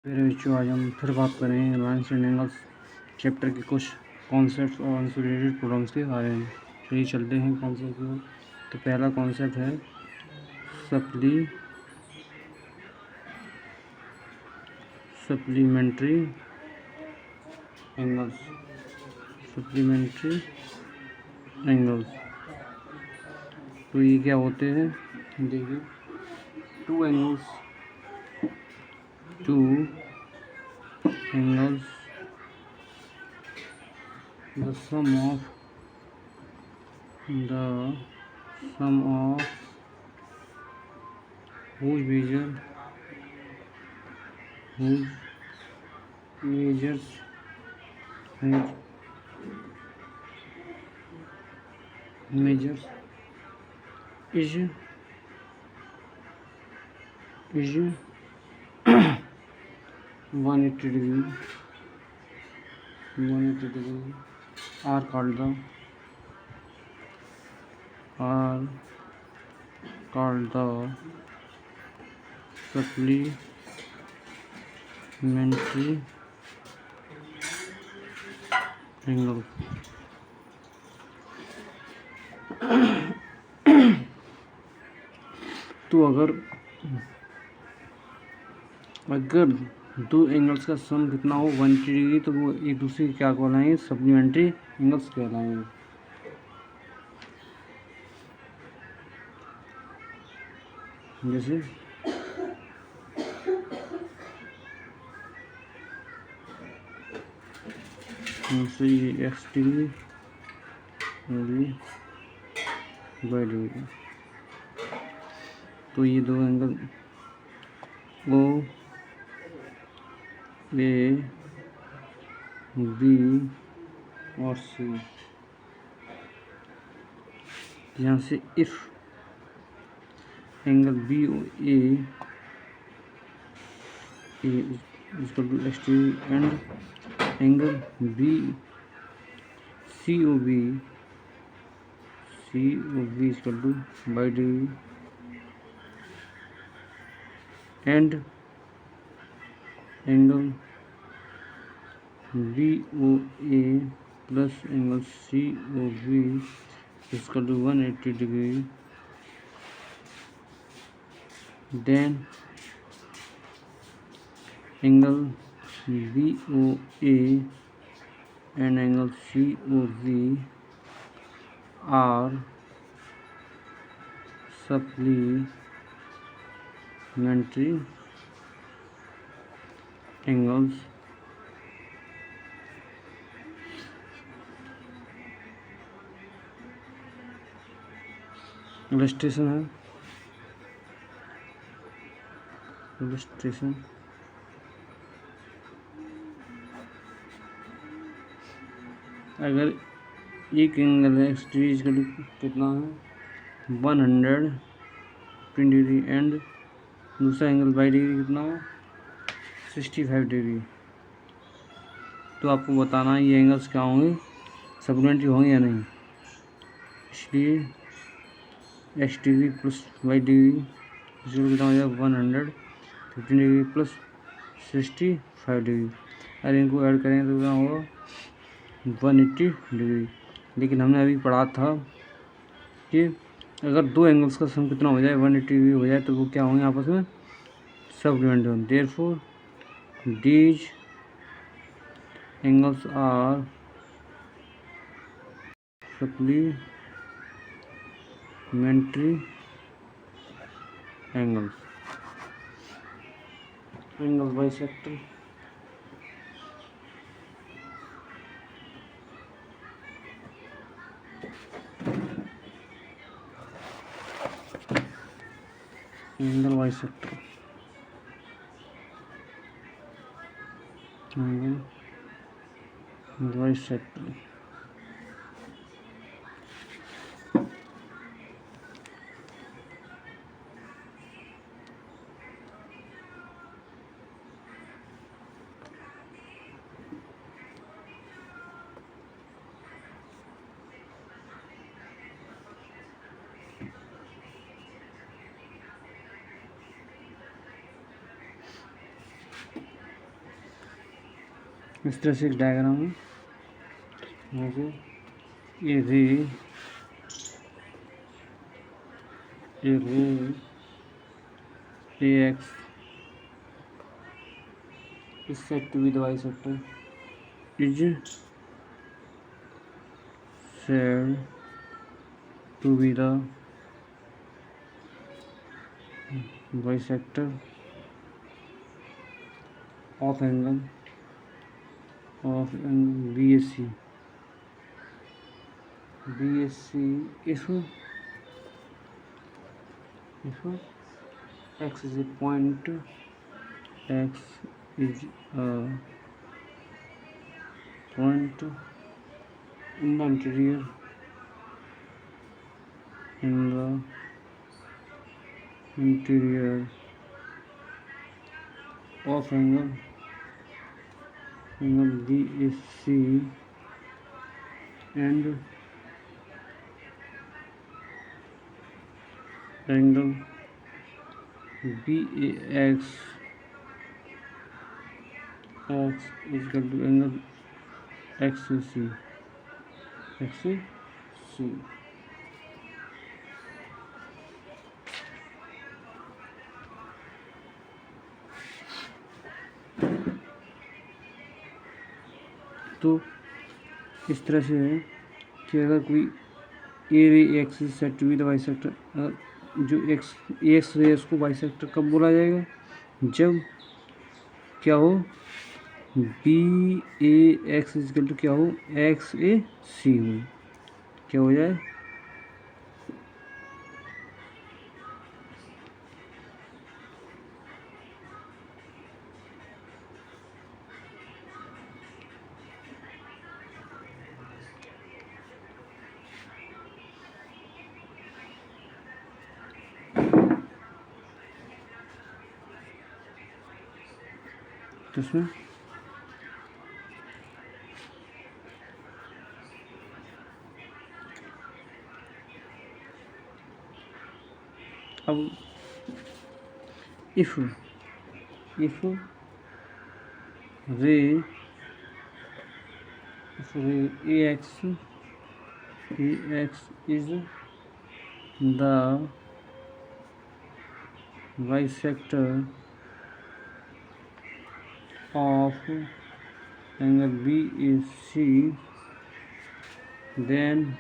मेरे बच्चों, आज हम फिर बात करेंगे लाइन्स एंड एंगल्स चैप्टर के कुछ कॉन्सेप्ट्स और उनसे रिलेटेड प्रॉब्लम्स के बारे में। चलिए चलते हैं कॉन्सेप्ट की ओर। तो पहला कॉन्सेप्ट है सप्लीमेंट्री एंगल्स। तो ये क्या होते हैं, देखिए। Two angles the sum of whose measures is 180 degree are called the supplementary angle। तो अगर दो एंगल्स का सम कितना हो 180 डिग्री, तो वो एक दूसरे की क्या कहलाएंगे, सप्लीमेंट्री एंगल्स कहलाएंगे। जैसे ये एक्स डिग्री बाई डिग्री, तो ये दो एंगल ओ ए बी और सी, यहाँ से if angle B O A equal to x degree and angle B C O B equal to y degree and angle B O A plus angle C O B equal to 180 degree, then angle B O A and angle C O B are supplementary angles illustration है। अगर एक angle है x degree कितना है 120 degree and दूसरा angle by degree कितना है 65 degree, तो आपको बताना है ये एंगल्स क्या होंगे, सप्लीमेंट्री होंगे या नहीं। इसलिए x degree plus y degree कितना हो जाएगा 115 डिग्री प्लस 65 डिग्री। अगर इनको ऐड करें तो क्या होगा 180 डिग्री। लेकिन हमने अभी पढ़ा था कि अगर दो एंगल्स का सम कितना हो जाए 180 डिग्री हो जाए, तो वो क्या होंगे आपस में, supplementary. Therefore these angles are supplementary angles. Angle bisector, angle bisector, इस तरह से एक डायग्राम है। जैसे ये ray A X is said to be the bisector is said to be the bisector of angle BAC if x is a point, x is a point in the interior of angle BAC and angle BAX x is equal to angle XC. तो इस तरह से है कि अगर कोई a ray X is said to be the bisector, जो X ray को बाइसेक्टर कब बोला जाएगा? जब क्या हो, B A X equal to क्या हो, एक्स ए सी हो, क्या हो जाए, तो इसमें अब if ray ax is the bisector of angle BAC, then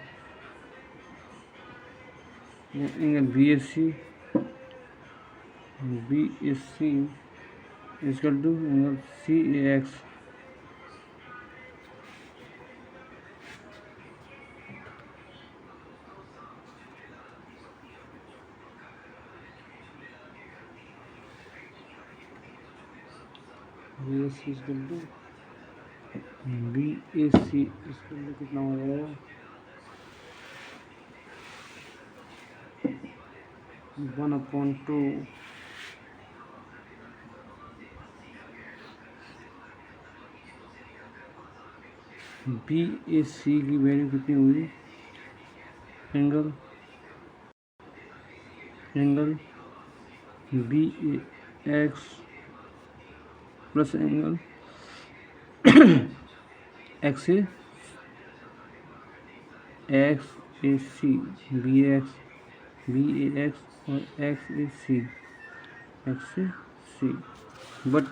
angle BAC is equal to angle CAX. BAC is equal to BAC is equal to कितना हो जाएगा, 1/2 BAC की वैल्यू कितनी हुई, angle BAX plus angle XAC, BAX और XAC, but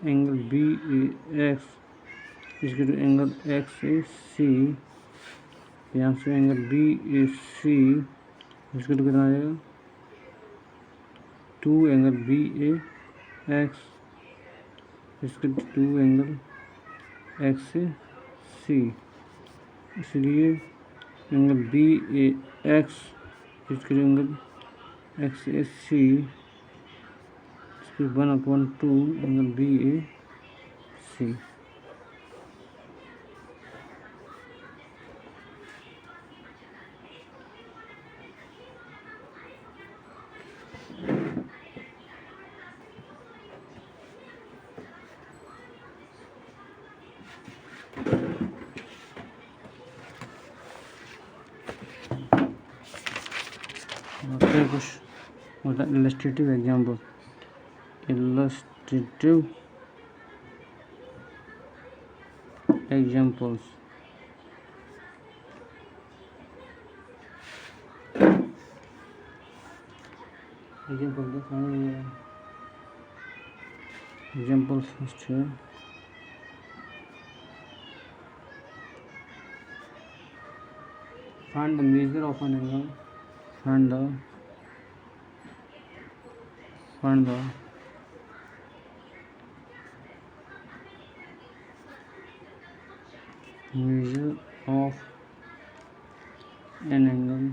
angle BAX इसके तो angle XAC, यहाँ से एंगल BAC इसके तो कितना आ जाएगा, 2 एंगल BAX इसके 2 एंगल XAC, इसलिए एंगल BAX इसके एंगल XAC इसके 1/2 एंगल BAC। कुछ मतलब illustrative example, illustrative examples. Examples first here. Find the measure of an angle. Find the measure of an angle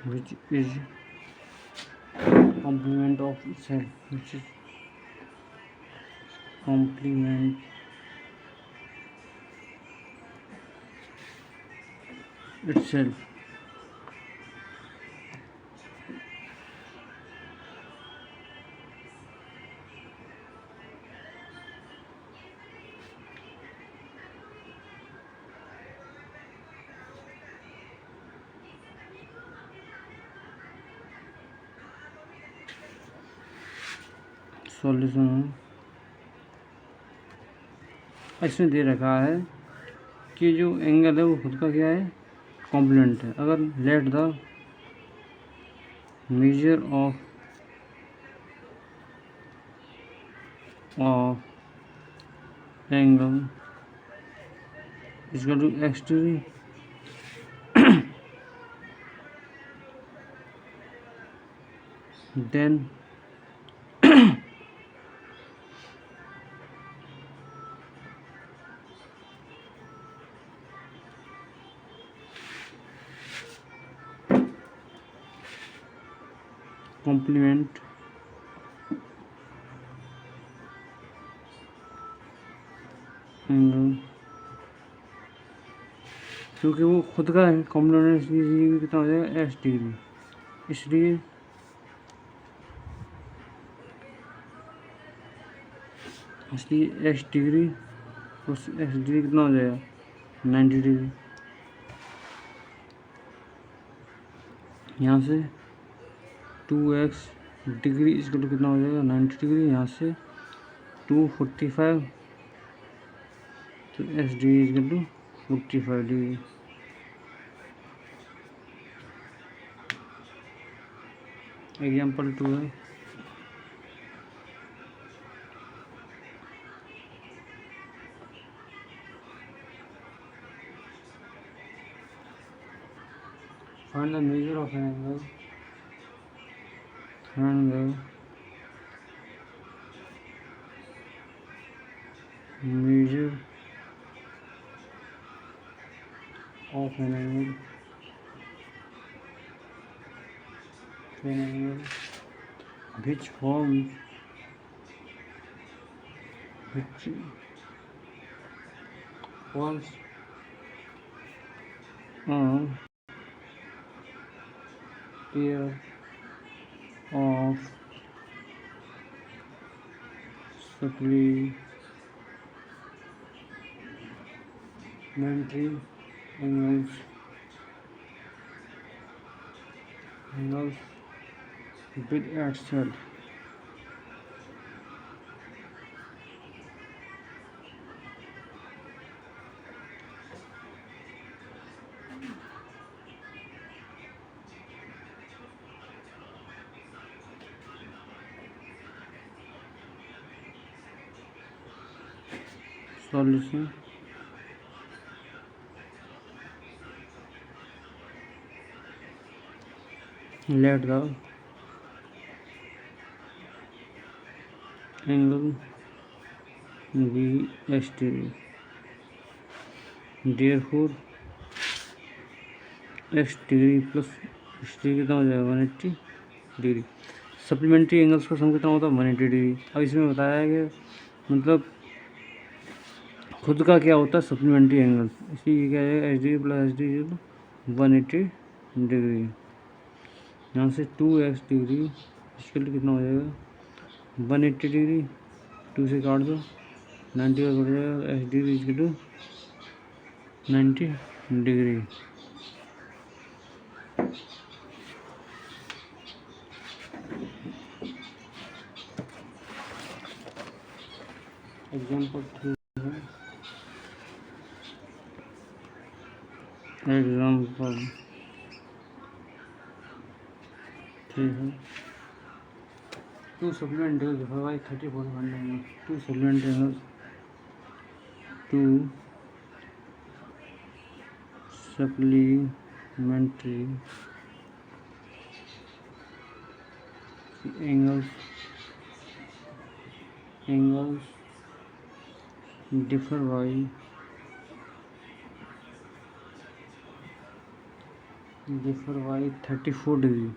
which is complement of itself, which is complement itself. Solution इसमें दे रखा है कि जो angle है वो खुद का क्या है, कॉम्प्लीमेंट है. अगर let the measure of angle is equal to x three then complement angle, क्योंकि वो खुद का है कॉम्प्लीमेंट, इसलिए कितना हो जाएगा एस डिग्री. इसलिए S degree plus S degree कितना हो जाएगा 90 डिग्री. यहाँ से 2x डिग्री इसको तो कितना हो जाएगा 90 डिग्री. यहाँ से 245 तो s degree equal to 45 degree. Example 2 है. Find the measure of an angle. Find the measure of an angle which forms a pair of supplementary angles with itself. Solution. Let the angle be exterior. Therefore x degree plus x degree कितना हो जाएगा 180 degree. Supplementary angles का सम कितना होता है 180 degree. अब इसमें बताया है कि मतलब खुद का क्या होता है सप्लीमेंट्री एंगल, इसलिए क्या है H D plus H D 180 degree. यहाँ से 2x डिग्री इसके लिए कितना हो जाएगा 180 डिग्री. 2 से काट दो 90 का कट जाएगा एच डिग्री इसके टू 90 डिग्री। एग्जाम्पल 3 है, एग्जाम्पल 3 है, 2 supplement angles divided by 30 angles. 2 supplement angles, 2 supplementary angles differ by 34 degree.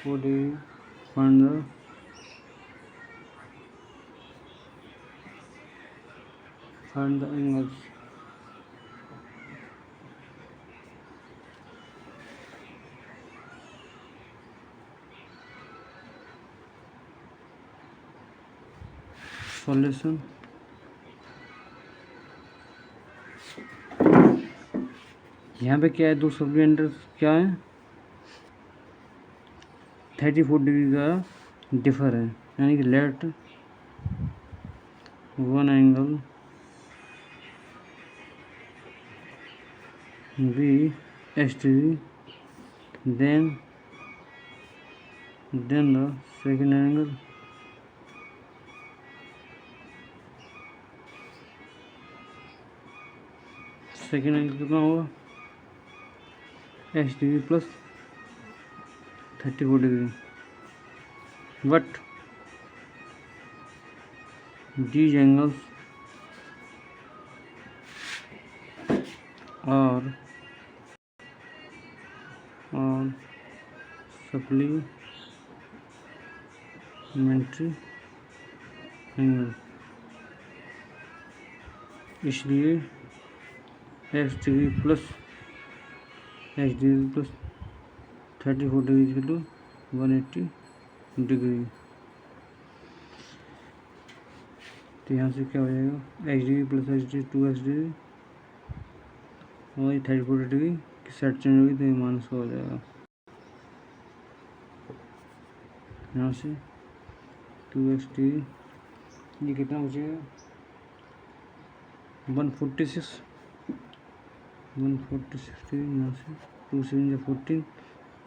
4 degree. Find the angles. Solution. यहाँ पे क्या है, 2 सप्लीमेंट्स क्या है, 34 डिग्री का डिफर है, यानी कि let one angle be exterior then the second angle कितना होगा, x degree plus 34 degree, but these angles are supplementary angle, इसलिए x degree plus 34 degree to 180 degree. तो यहाँ से क्या हो जाएगा, x degree plus x degree 2x degree और 34 डिग्री की सेट चेंज होगी तो ये माइनस हो जाएगा। यहाँ से 2x डिग्री, ये कितना बचेगा 146 डिग्री। यहाँ से 2 7 14,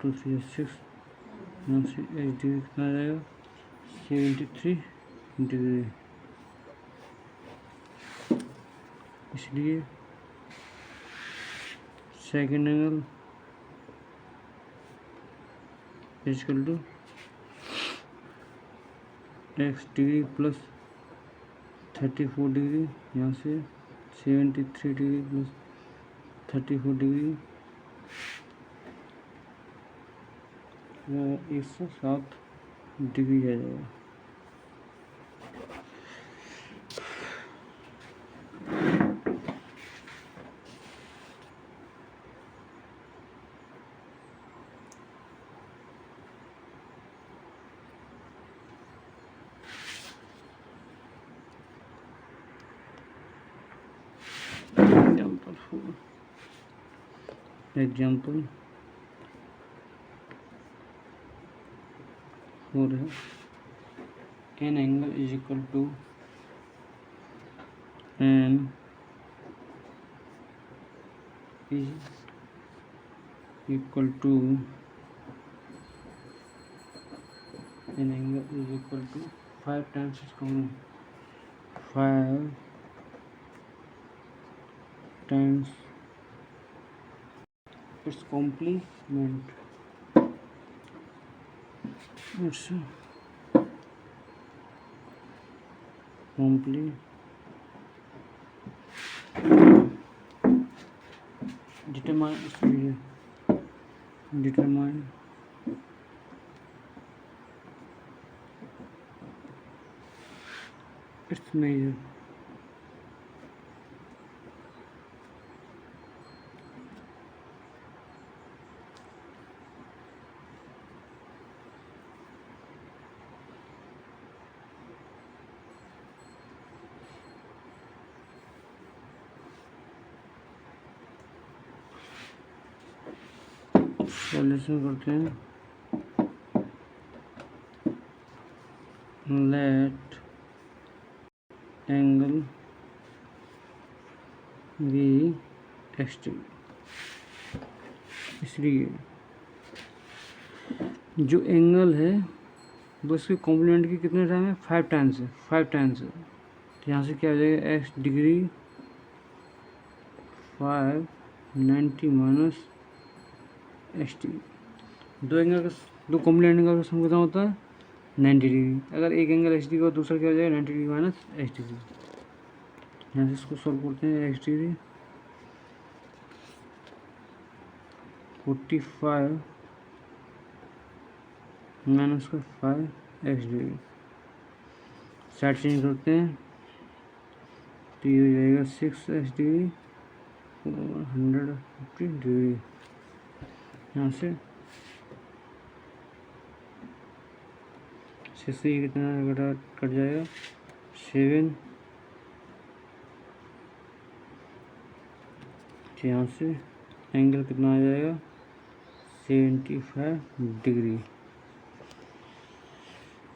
2 3 6, यहाँ से एक्स डिग्री कितना आ जाएगा 73 डिग्री। इसलिए second angle equal to x degree plus 34 degree, यहाँ से 73 डिग्री प्लस 34 डिग्री 107 डिग्री आ जाएगा। एग्जाम्पल 4 है, an angle is equal to an angle is equal to 5 times 5 times its complement, its complement determine its measure। Solution करते हैं। Let angle B extreme, इसलिए जो angle है वो इसके कॉम्प्लीमेंट की कितने टाइम है, 5 टाइम्स है, 5 टाइम्स है। तो यहाँ से क्या हो जाएगा, x degree 590 minus x T. दो एंगल का, दो कॉम्प्लीमेंट एंगल का सम कितना होता है, 90 डिग्री। अगर एक एंगल एच डी का दूसरा क्या हो जाएगा, 90 डिग्री माइनस एक्स डिग्री। यहाँ से इसको सॉल्व करते हैं, एक्स डिग्री 45 माइनस का 5 एक्स डिग्री, साइड चेंज करते हैं तो ये हो जाएगा 6 एक्स डिग्री 150 डिग्री। यहाँ से 6 से कितना घटा कट जाएगा, 7। यहाँ से एंगल कितना आ जाएगा, 75 डिग्री।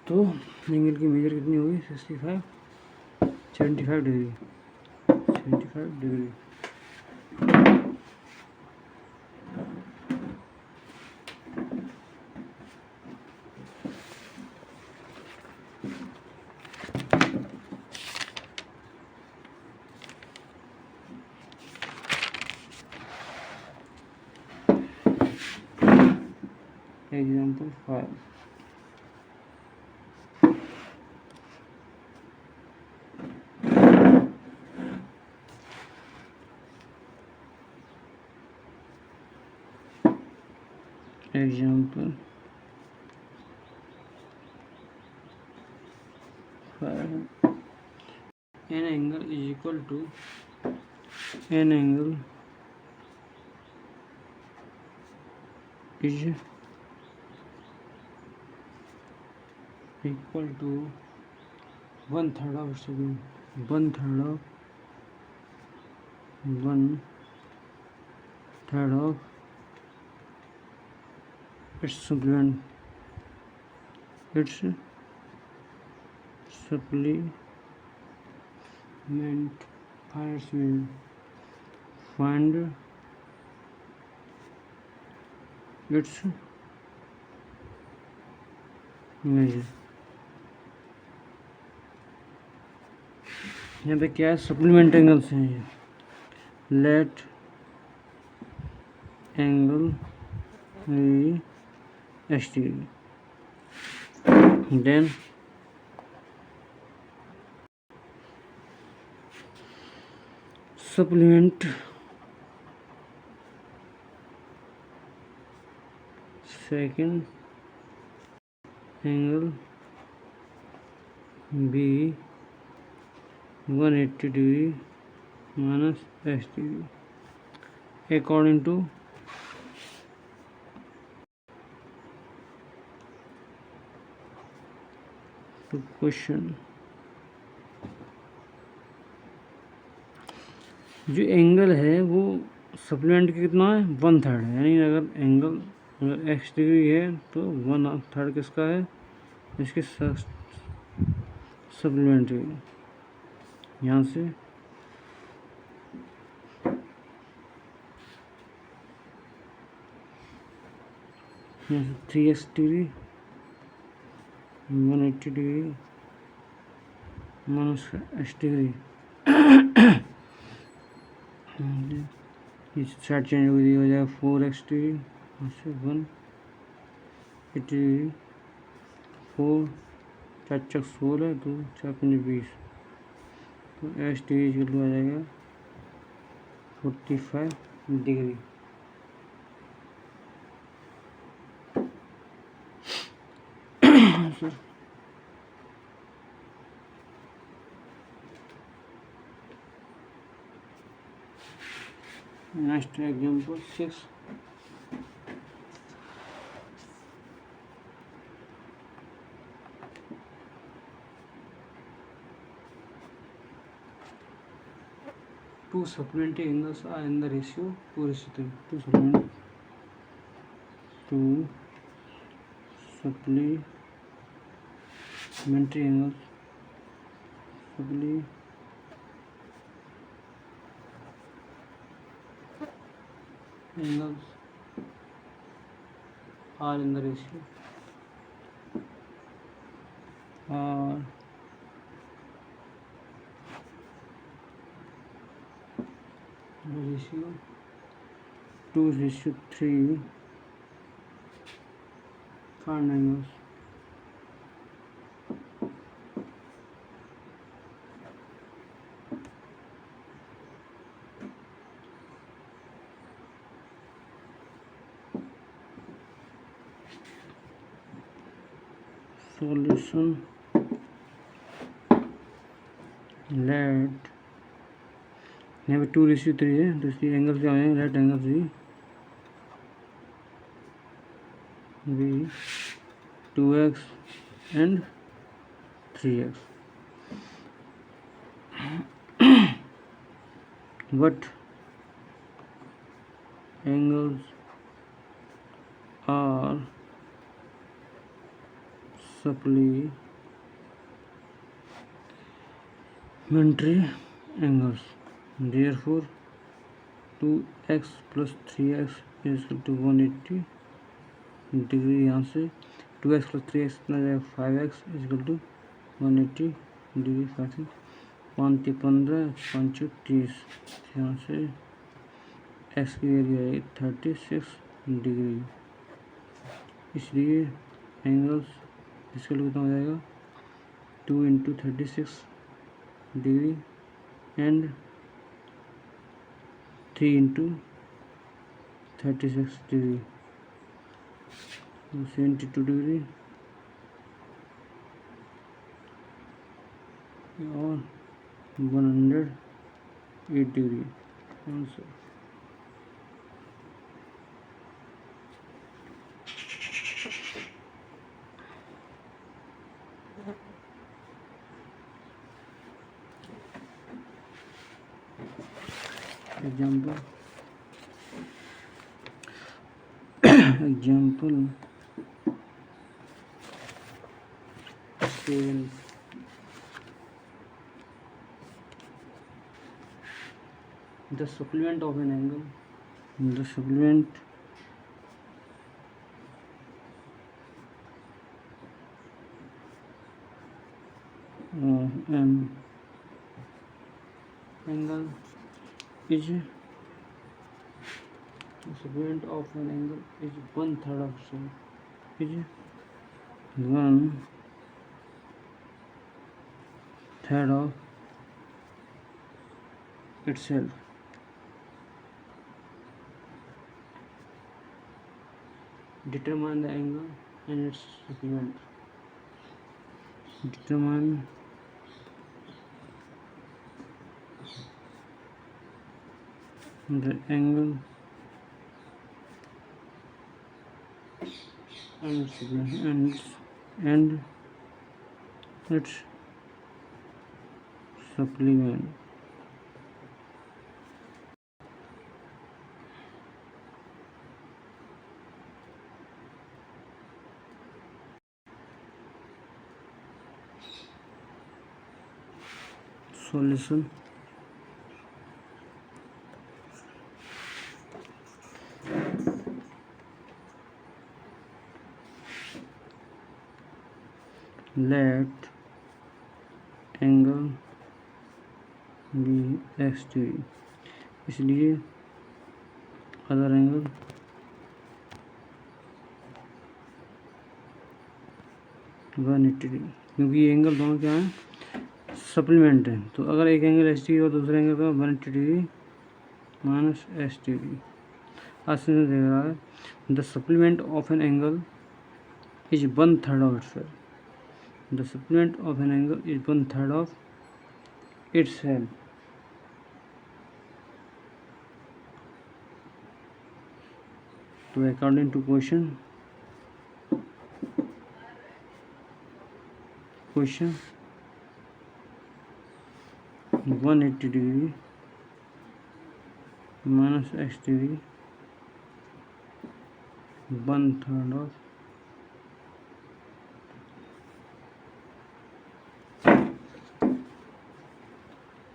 तो एंगल की मेजर कितनी होगी, 75 degree, 75 degree. Example 5, example 5, an angle is equal to, an angle is equal to 1/3 of second, 1/3 of its supplement, its supplement find its measure। यहाँ पे क्या है, सप्लीमेंट एंगल से है, let angle H T, then supplement second angle B 180 degree minus x degree according to question. जो angle है वो supplement की कितना है, 1/3 है, यानी अगर एंगल अगर एक्स डिग्री है तो 1/3 किसका है, इसके सप्लीमेंट्री। यहाँ से यहाँ से 3x degree 180 degree minus x degree, इस साइड चेंज हो जाएगा 4x डिग्री, यहाँ से 180 डिग्री, 4 4 चक 16, 2 4 5 20, तो x डिग्री इक्वल आ जाएगा 45 degree. Sir next example 6, two supplementary angles are in the ratio 2:3, two supplementary two supplementary angles are in the ratio are 2:3 find angles. Solution. Let यहाँ पे 2:3 है तो इसकी angle क्या है, लेट एंगल भी 2x and 3x. What angles are supplementary angles? Therefore 2x plus 3x is equal to 180 degree. यहाँ से 2x plus 3x कितना जाएगा, 5x is equal to 180 degree. 5 15 5 30. यहाँ से x की वैल्यू है 36 डिग्री. इसलिए एंगल्स इसके लिए कितना हो जाएगा, 2 into 36 degree and 3 into 36 degree, 72 degree और 108 degree answer. Example students, the supplement of an angle, the supplement of an angle is, the supplement of an angle is 1/3 of sine, is 1/3 of itself. Determine the angle and its supplement. Determine the angle and its supplement. Solution. Let angle be x degree. इसलिए other angle 180 degree, क्योंकि ये angle दोनों क्या है, supplement है. तो अगर एक एंगल एस डिग्री और दूसरे एंगल का 180 डिग्री माइनस एस डिग्री. आज से देख रहा है, the supplement of an angle is 1/3 of itself. The supplement of an angle is 1/3 of itself. तो according to question 180 degree minus x degree 1/3 of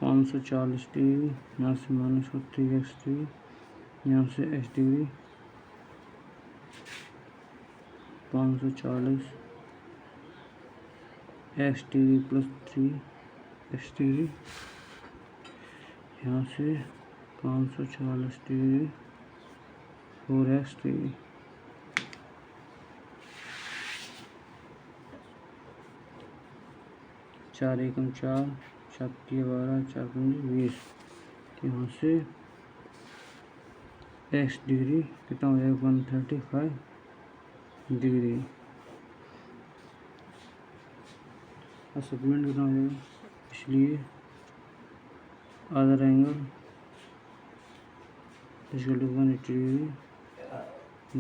540 degree, यहाँ से -3x डिग्री, यहाँ से x degree, 540 x degree plus 3x degree, यहाँ से 540 degree 4x degree, 4 एकम 4, 7 12, 4 5 20, यहाँ से x degree कितना हो जाएगा 135 डिग्री, और सप्लीमेंट कितना हो जाएगा, इसलिए other angle equal to 180 degree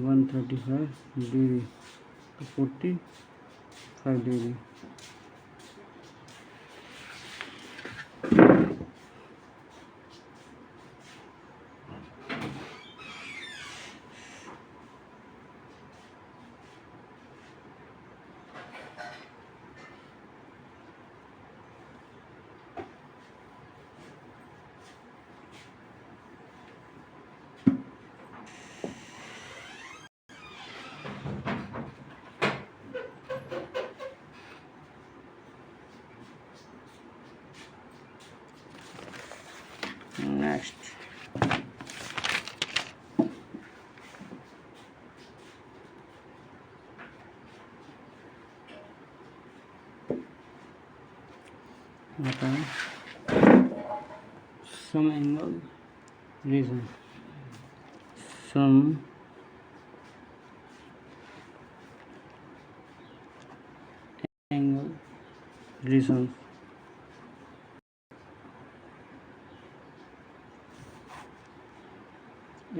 135 degree तो 45 डिग्री। नेक्स्ट आता है some angle region, some angle region,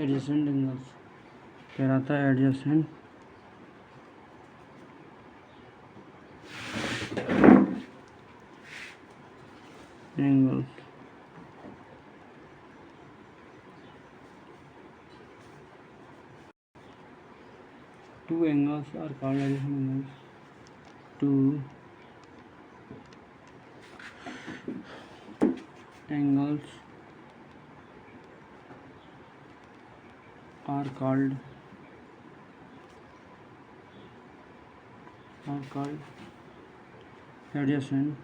adjacent angles कहलाता है adjacent angles. Two angles are called adjacent angles. Two angles are called adjacent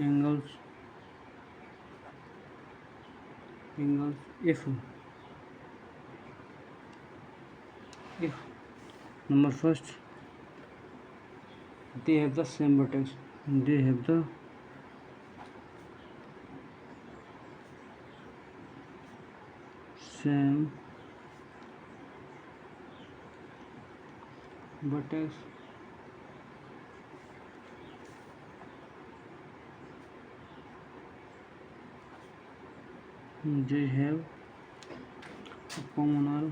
angles if number first they have the same vertex, they have the same vertex they have a common arm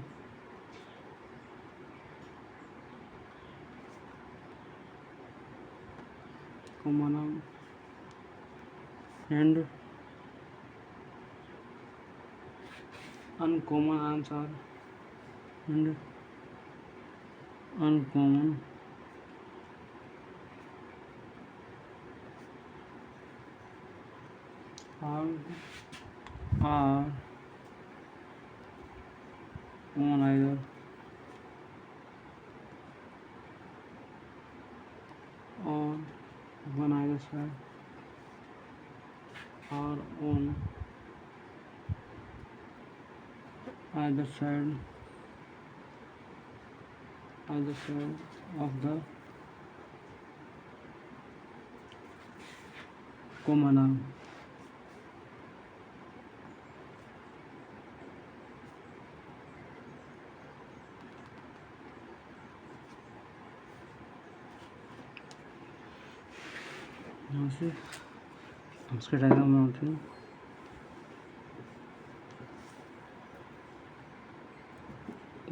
and uncommon arms are and uncommon arms are on either on one either side or on either side of the common arm. यहाँ से उसके diagram बनाते हैं।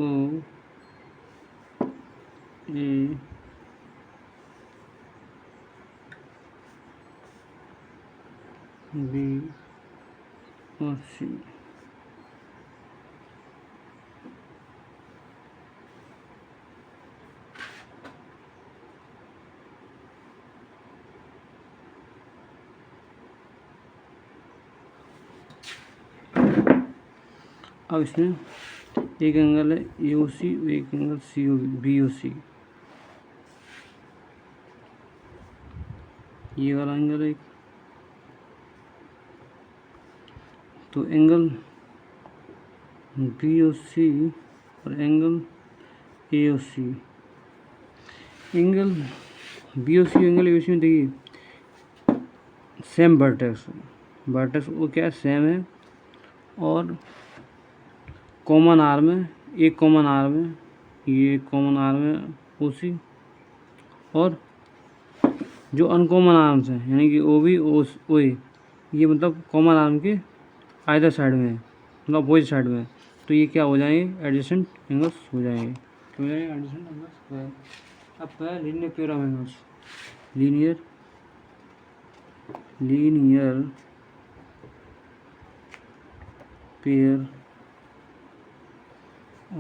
O A B और C अब इसमें एक angle है AOC, एक एंगल BOC, ये वाला एंगल है। तो एंगल BOC और angle AOC, angle BOC angle AOC में देखिए सेम वर्टेक्स वो क्या है, सेम है, और कॉमन आर्म है, एक कॉमन आर्म है, ये कॉमन आर्म है OC, और जो अनकॉमन आर्म्स हैं यानी कि OB OA, ये मतलब कॉमन आर्म के आइदर साइड में, मतलब अपोजिट साइड में, तो ये क्या हो जाएंगे, एडजेसेंट एंगल्स हो जाएंगे। क्या हो जाएंगे, एडजेसेंट एंगल्स हो जाएंगे। अब है linear pair of angles, linear pair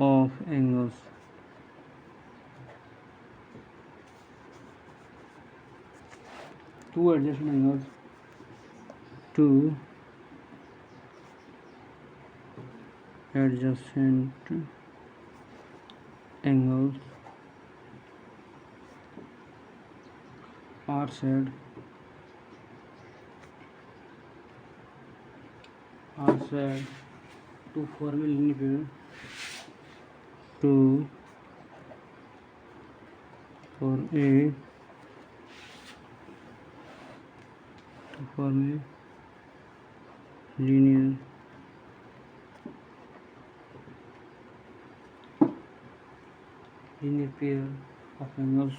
of angles. Two adjacent angles, two adjacent angles are said to form a linear pair, to form a linear pair of angles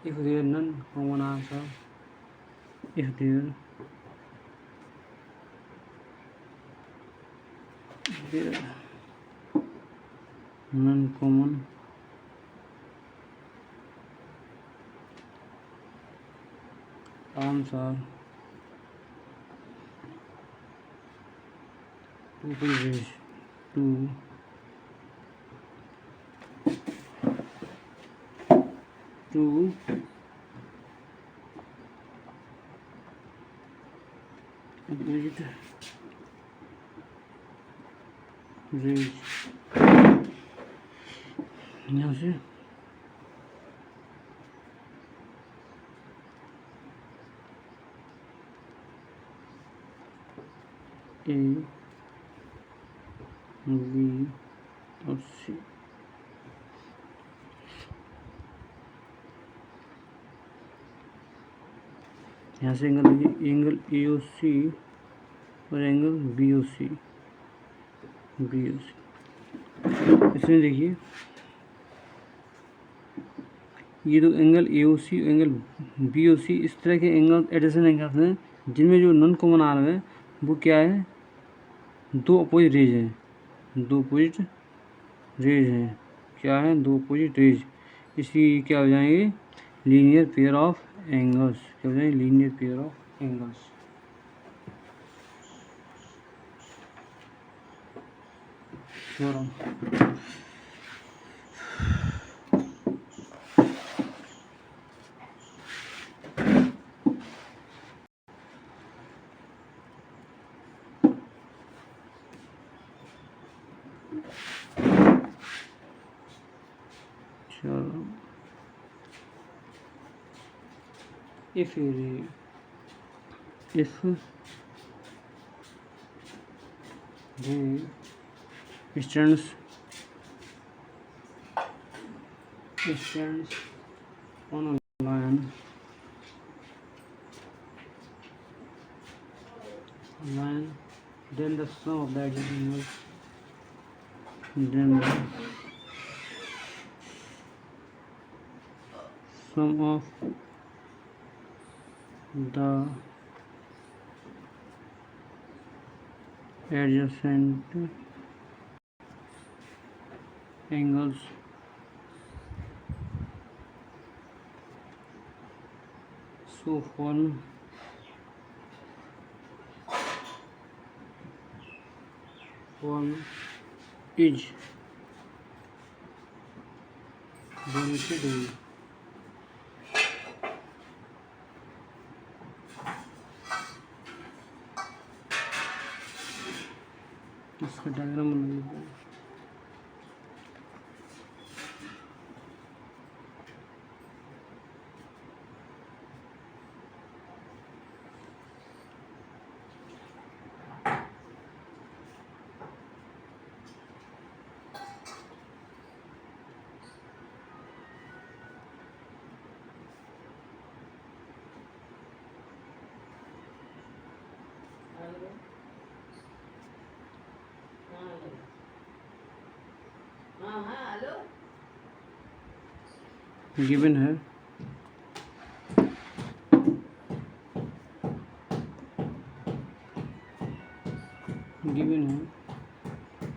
if there none common arms are, if there none common arms are to opposite rays, यहाँ से A, B और C, यहाँ से angle देखिए, angle AOC और angle BOC। इसमें देखिए ये दो एंगल AOC एंगल BOC इस तरह के एंगल एडजेसेंट एंगल्स हैं जिनमें जो नॉन कॉमन आर्म है वो क्या है, दो अपोजिट रेज हैं, क्या है, दो अपोजिट रेज, इसलिए क्या हो जाएंगे, लीनियर पेयर ऑफ एंगल्स। क्या हो जाएंगे, linear pair of angles. Theorem, चलो if the stands on a line then the sum of the adjacent angles, then the sum of the adjacent angles so form is 180 degree. Diagram बना लेते हैं। Given है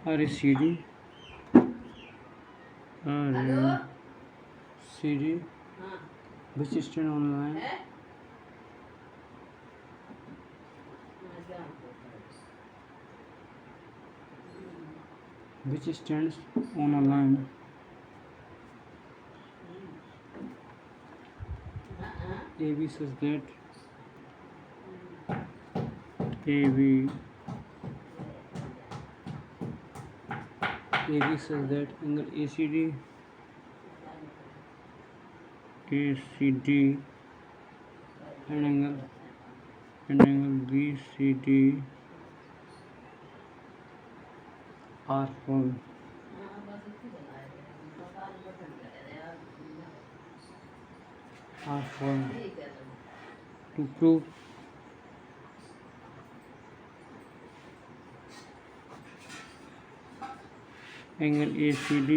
RCD which stand on line which stands on a line AB such that AB such that angle ACD and angle BCD are formed. To prove angle ACD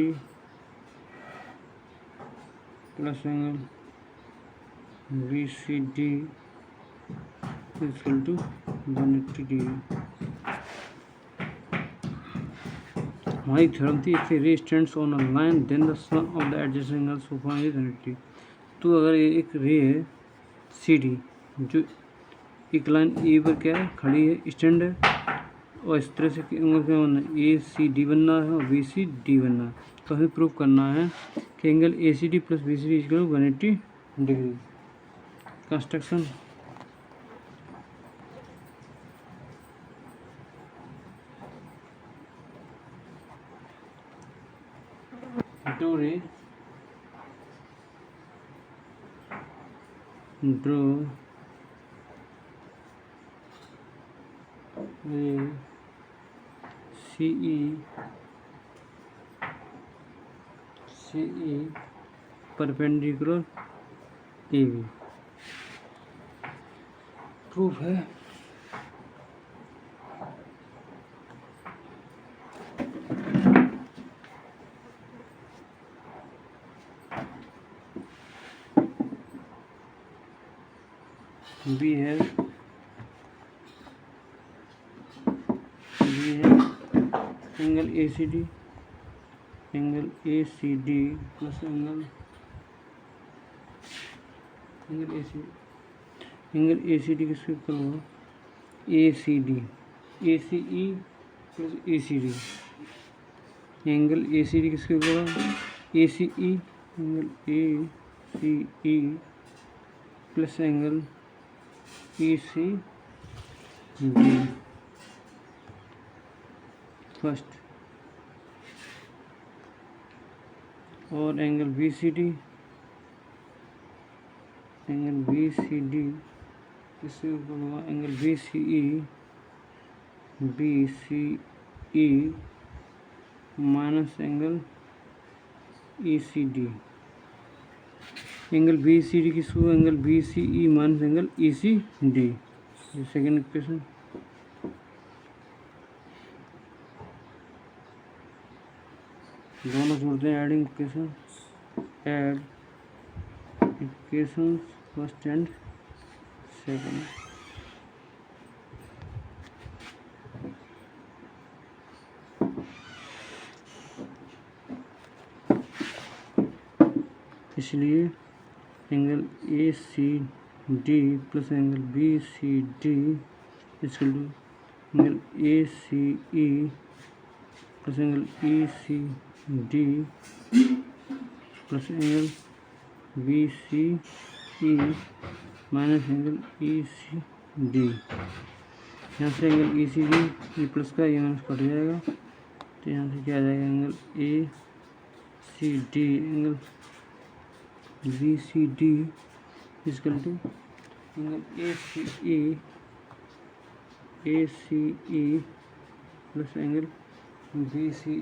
plus angle BCD is equal to 180 degree. हमारी theorem थी if a ray stands on a line then the sum of the adjacent angles so far is 180. तो अगर एक रे है CD जो एक line ए पर क्या है खड़ी है स्टैंड है और इस तरह से एंगल क्या बनना है ACD बनना है और BCD बनना है, तो हमें प्रूव करना है कि angle ACD plus BCD equal 180 degree. Construction draw a CE perpendicular AB। Proof है B है angle ACD plus angle ACD किसके इक्वल होगा ACE plus ACD। Angle ACD किसके इक्वल होगा ACE angle ACE plus angle ECD first, और angle BCD किससे ऊपर होगा angle BCE minus angle ECD। Angle BCD किसको angle BCE minus angle ECD। Second equation दोनों जोड़ते हैं, adding equation add equation first and second. इसलिए angle ACD plus angle BCD equal to angle ACE plus angle ECD plus angle BCE minus angle ECD। यहाँ से angle ECD ये plus का ये minus cut जाएगा तो यहाँ से क्या आ जाएगा, angle A C D, angle B C D equal to angle A C E plus angle B C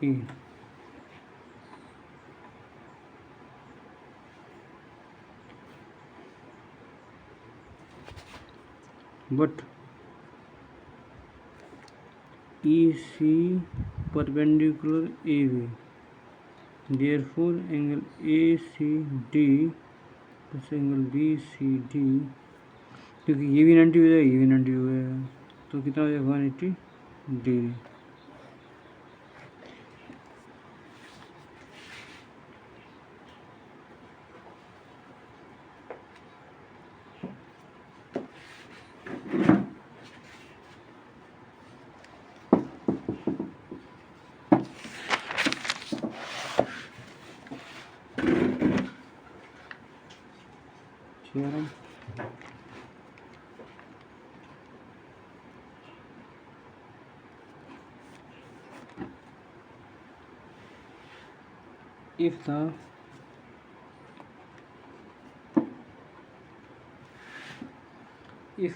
E. But E C perpendicular A B, therefore angle A C D plus angle B C D, क्योंकि ये भी 90 हो जाएगा, ये भी 90 हो जाएगा, तो कितना हो जाएगा 180 degree. theorem if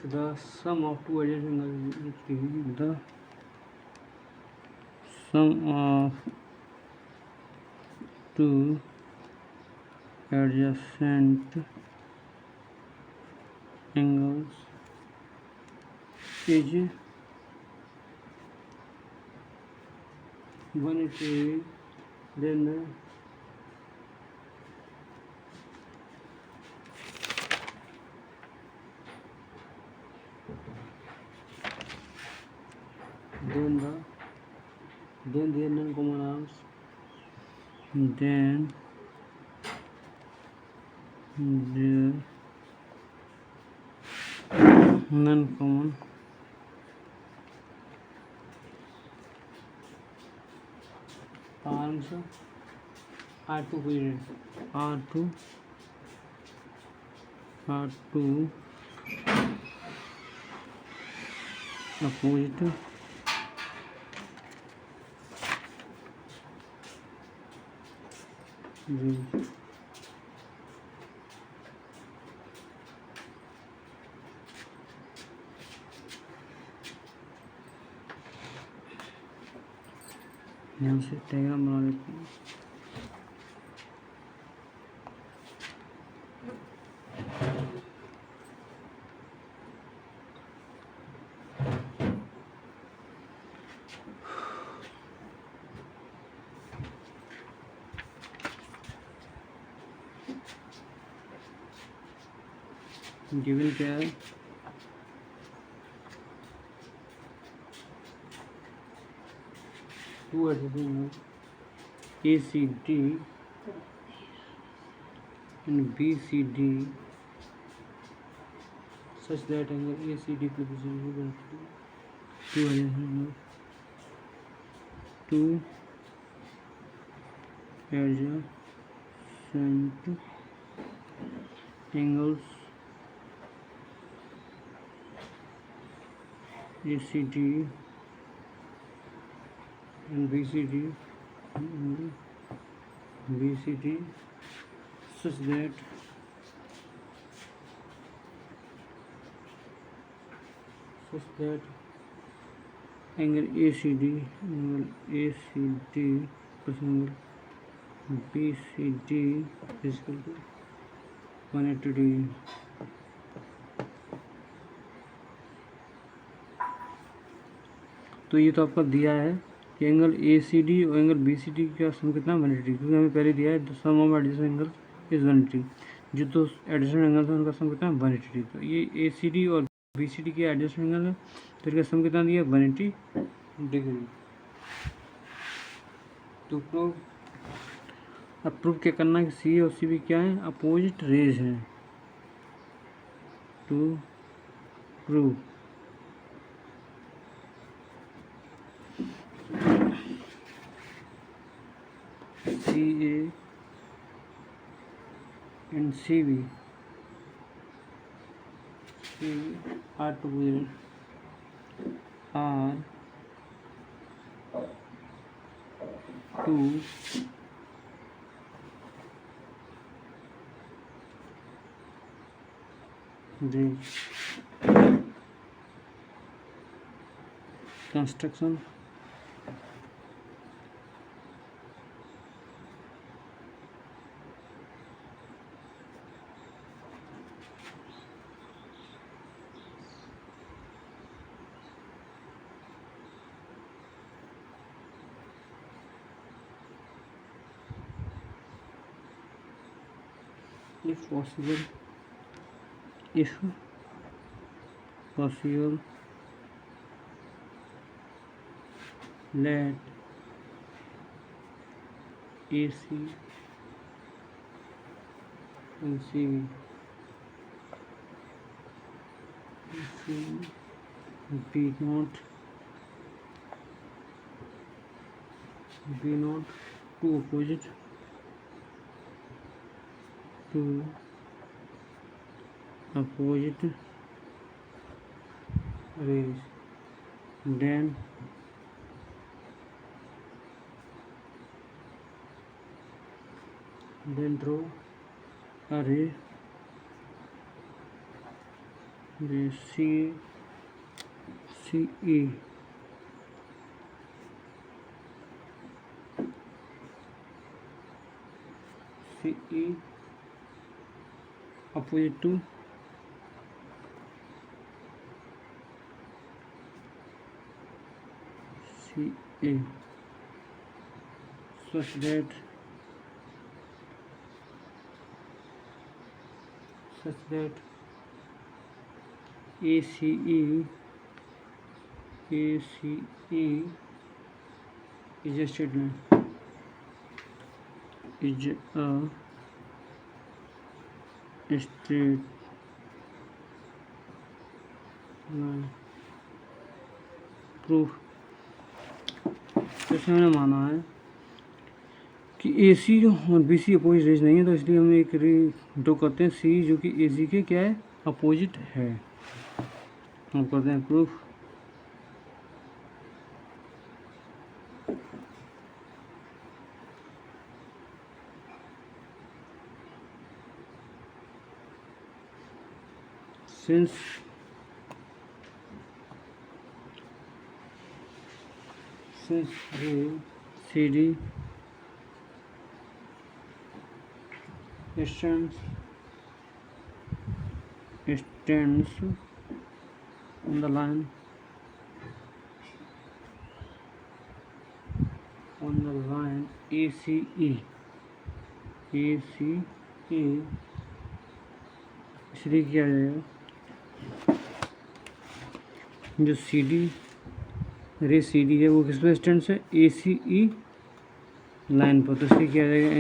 the sum of two adjacent angles, the sum of two adjacent angles is 180, then the non-common arms, then their non-common arms are two opposite यहाँ से डायग्राम बना लेते हैं। गिवन क्या है, to adjacent ACD and BCD such that angle ACD plus BCD equal to two adjacent angles ACD and BCD such that angle ACD plus angle BCD is equal to 180 degree। तो ये तो आपका दिया है कि angle ACD और angle BCD का सम कितना 180, क्योंकि हमें पहले दिया है सम ऑफ एडजेसेंट एंगल इज 180, जो तो एडजेसेंट एंगल था उनका सम कितना 180। तो ये ACD और BCD के एडजेसेंट एंगल है, तो इनका सम कितना दिया 180 डिग्री। तो प्रूव क्या करना है कि सी और सी भी क्या है, अपोजिट रेज हैं। To prove CA and CB are R to the construction if possible let AC and CV be not two opposite rays, then throw a ray CE opposite to CA such that ACE is a straight line. Proof जैसे हमने माना है कि AC और BC opposite raise नहीं है, तो इसलिए हम एक रे ड्रॉ करते हैं C जो कि AC के क्या है, अपोजिट है। हम करते हैं proof. Since ray CD extends on the line ACE इसलिए किया जाएगा जो रे CD है वो किस पे स्टैंड है, ACE लाइन पर, तो इसलिए किया जाएगा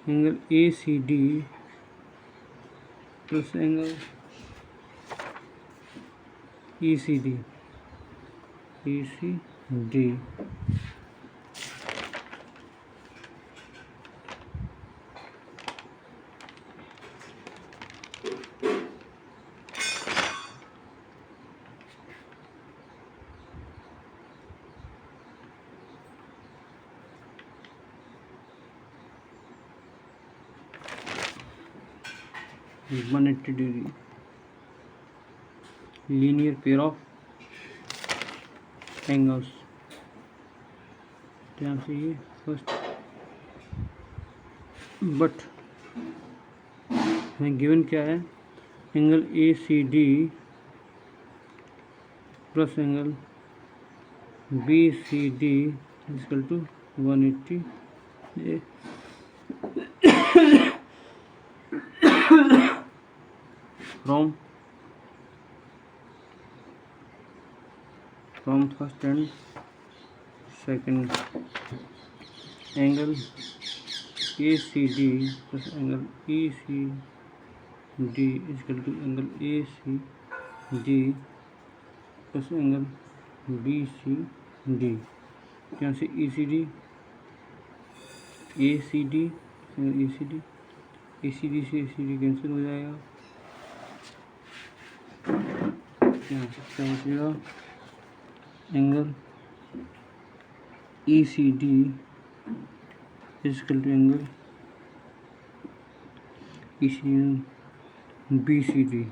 angle ACD plus angle ECD is 180 degree linear pair of angles। ध्यान से ये फर्स्ट, बट गिवन क्या है, angle ACD plus angle BCD equal to 180 from first and second angle ACD plus angle ECD is equal to angle ACD plus angle BCD। यहाँ से ECD ACD से ACD cancel हो जाएगा, यहाँ से क्या बचेगा, angle E C D equal to angle E C B C D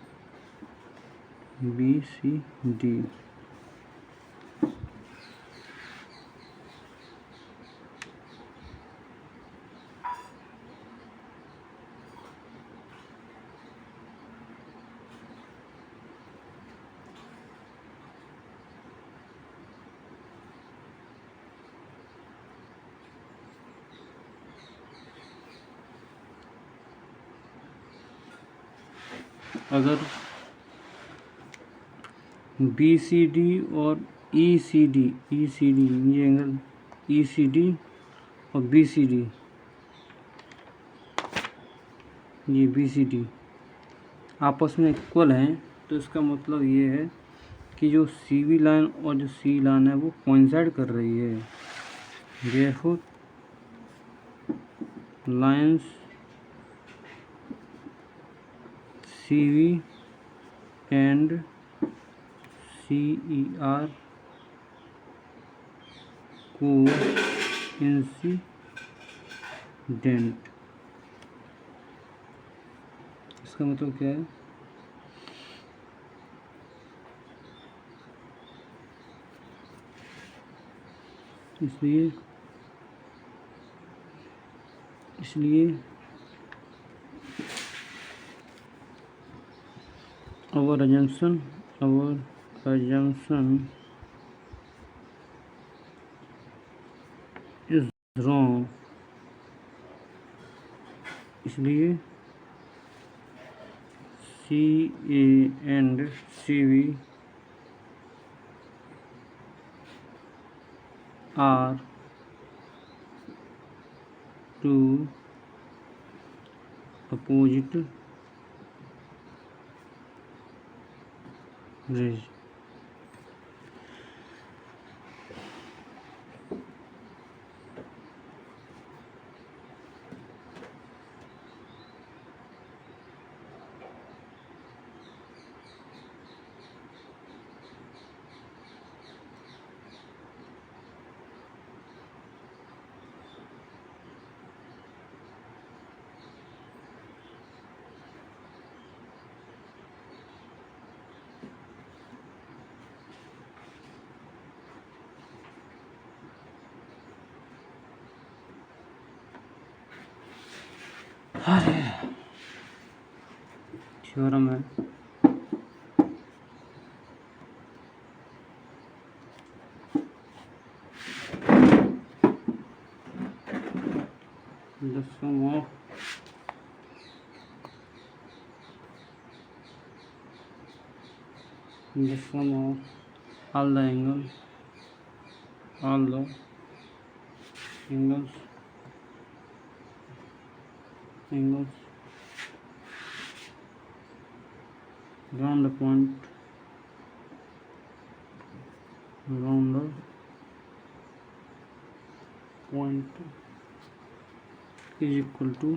अगर बी सी डी और ई सी डी ये एंगल ई सी डी और बी सी डी, ये बी सी डी आपस में इक्वल हैं, तो इसका मतलब ये है कि जो सी बी लाइन और जो सी लाइन है वो कोइंसाइड कर रही है। Therefore lines C V and C E are coincident. इसका मतलब क्या है, इसलिए our assumption is wrong। इसलिए C A and C B are two opposite rays. Theorem है the sum of all the angles round the point is equal to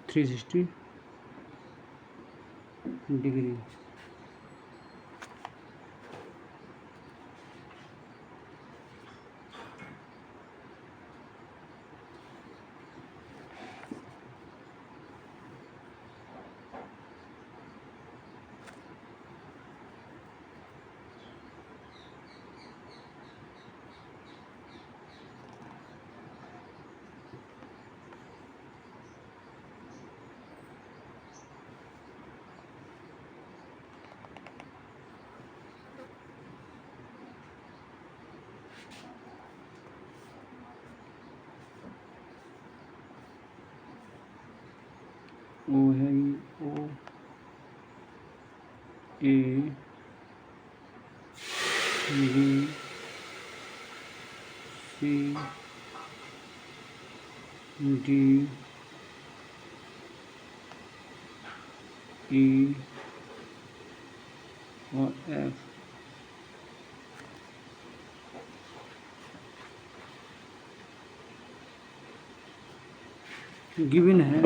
360 degree। O है O A B C D E और F. Given है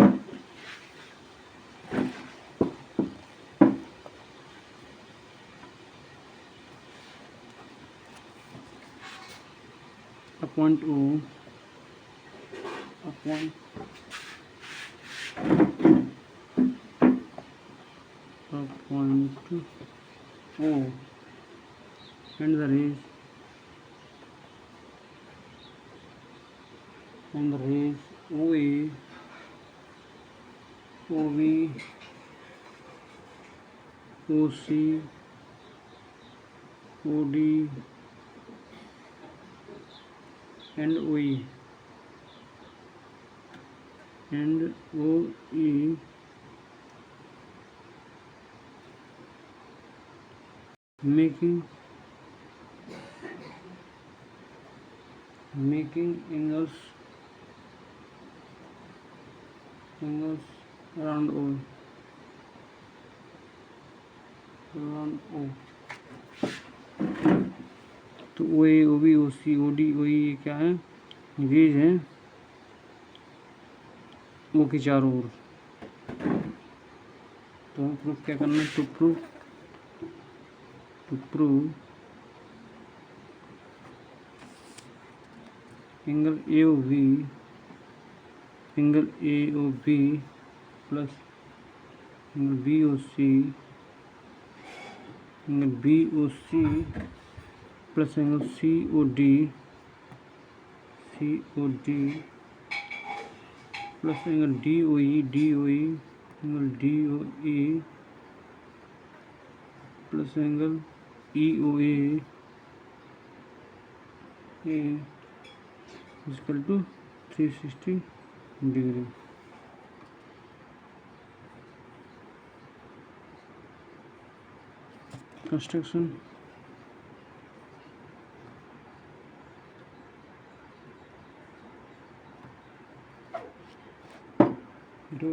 a point O a point O and the rays OA, OB, OC, OD and OE and OE making angles around O. तो ओ ए O B O सी O D O ई क्या है, raise हैं ओ के चारों ओर। तो हमें प्रूफ क्या करना है, to prove angle A O B plus angle B O C plus angle C O D plus angle D O E angle D O E plus angle E O A equal to 360 degree. Construction दो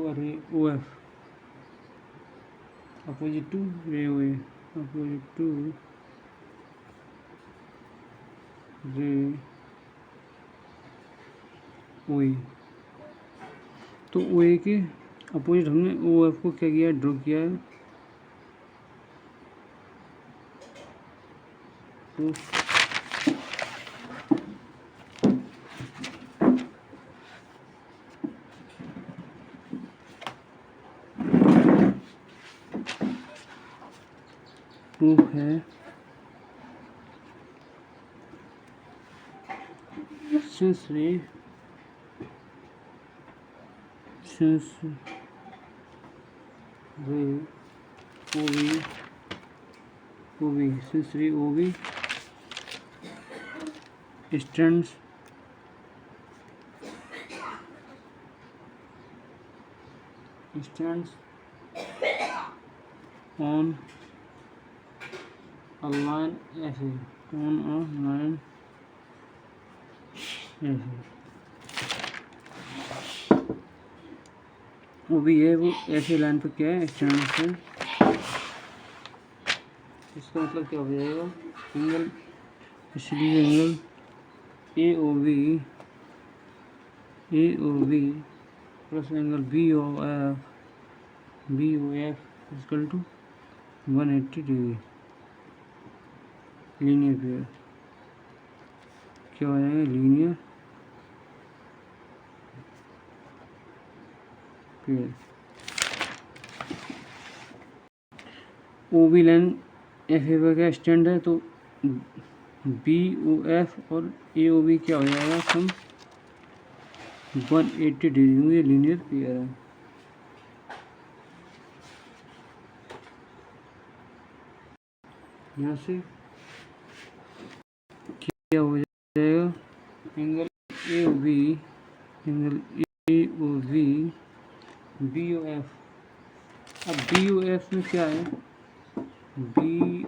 a ray O F opposite to ray OA, opposite to ray OA। तो OA के opposite हमने OF को क्या किया, draw किया है। Proof है since ray OB stands on a line ऐसे वो भी है, वो ऐसे लाइन पर क्या है, स्टैंड है। इसका मतलब क्या हो जाएगा, एंगल, इसलिए angle A O B plus angle B O F equal to 180 degree. Linear pair क्या हो जाएगा, linear pair. O B line F A का क्या स्टैंड है, तो बी ओ एफ और ए ओ बी क्या हो जाएगा, सम 180 डिग्री। ये लीनियर पेयर है। यहाँ से क्या हो जाएगा, angle A O B B O F. अब बी ओ एफ में क्या है, बी ओ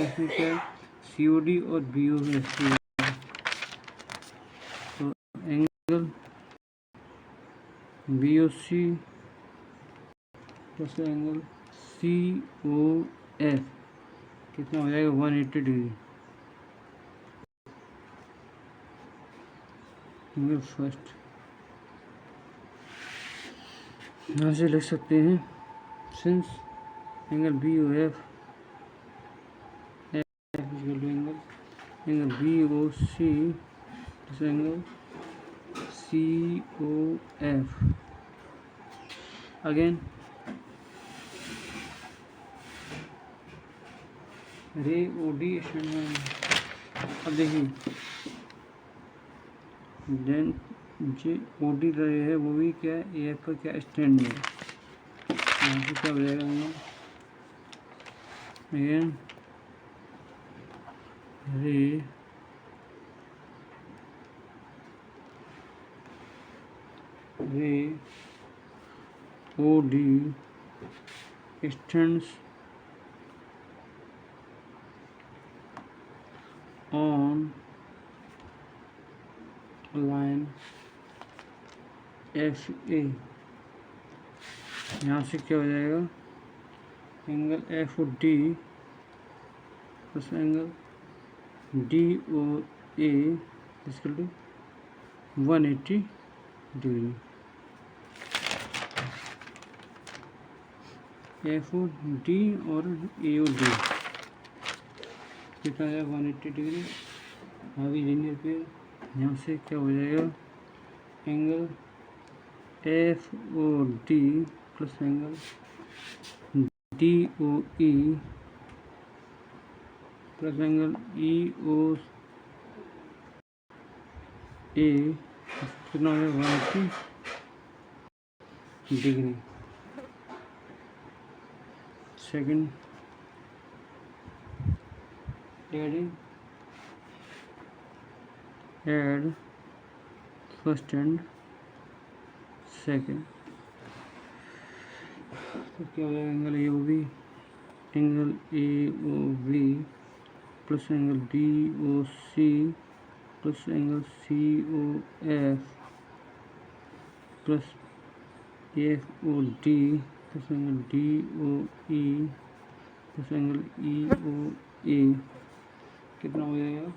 एफ में क्या है, सी ओ डी और बी ओ एफ। तो angle B O C plus angle C O F कितना हो जाएगा, 180 डिग्री। एंगल फर्स्ट यहाँ से लिख सकते हैं, since angle B O F angle B O C plus angle C O F. Again ray O D stand में। अब देखिए देन जो ओ डी रहे है वो भी क्या है, ए एफ का क्या स्टैंड है। यहाँ से क्या हो जाएगा again ray O D stands on line F A. यहाँ से क्या हो जाएगा angle F O D plus angle D O A इसके लिए 180 डिग्री। एफ ओ डी और ए ओ डी कितना है 180 डिग्री। अभी लीनियर पे यहाँ से क्या हो जाएगा angle F O D plus angle D O E plus angle E O A कितना है 180 degree. Second add first and second तो क्या हो जाएगा angle A O B angle A O B plus angle D O C plus angle C O F plus F O D plus angle D O E plus angle E O A कितना हो जाएगा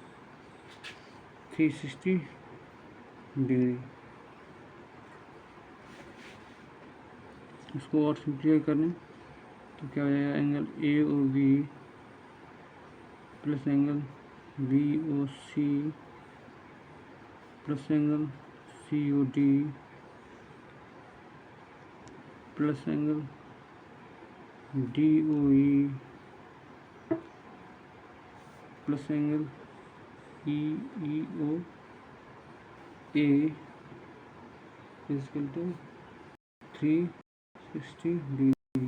360 degree. इसको और simplify करें तो क्या हो जाएगा angle A O B plus angle B O C plus angle C O D plus angle D O E plus angle E E O A equal to 360 degree.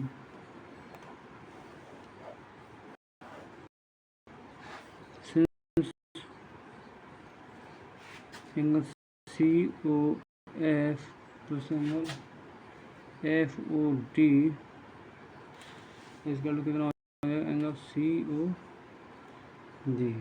Angle C O F plus angle F O D equal to कितना हो जाएगा angle C O D.